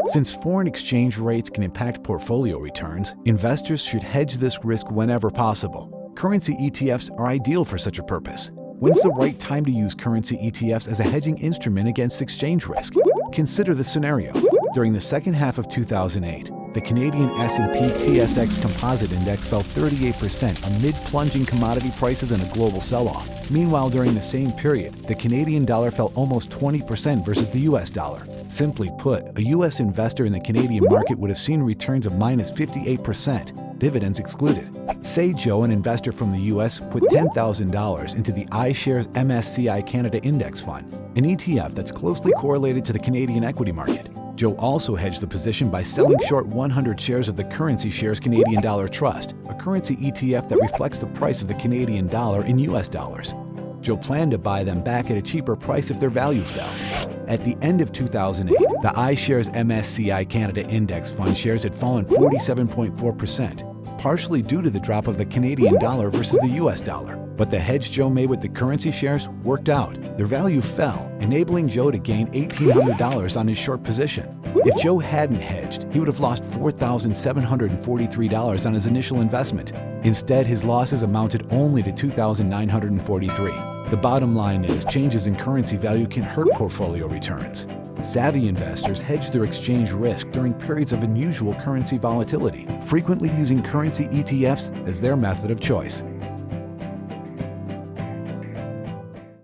Since foreign exchange rates can impact portfolio returns, investors should hedge this risk whenever possible. Currency ETFs are ideal for such a purpose. When's the right time to use currency ETFs as a hedging instrument against exchange risk? Consider the scenario. During the second half of 2008, the Canadian S&P TSX Composite Index fell 38% amid plunging commodity prices and a global sell-off. Meanwhile, during the same period, the Canadian dollar fell almost 20% versus the US dollar. Simply put, a US investor in the Canadian market would have seen returns of minus 58%, dividends excluded. Say Joe, an investor from the US, put $10,000 into the iShares MSCI Canada Index Fund, an ETF that's closely correlated to the Canadian equity market. Joe also hedged the position by selling short 100 shares of the Currency Shares Canadian Dollar Trust, a currency ETF that reflects the price of the Canadian dollar in US dollars. Joe planned to buy them back at a cheaper price if their value fell. At the end of 2008, the iShares MSCI Canada Index Fund shares had fallen 47.4%, partially due to the drop of the Canadian dollar versus the US dollar. But the hedge Joe made with the currency shares worked out. Their value fell, enabling Joe to gain $1,800 on his short position. If Joe hadn't hedged, he would have lost $4,743 on his initial investment. Instead, his losses amounted only to $2,943. The bottom line is, changes in currency value can hurt portfolio returns. Savvy investors hedge their exchange risk during periods of unusual currency volatility, frequently using currency ETFs as their method of choice.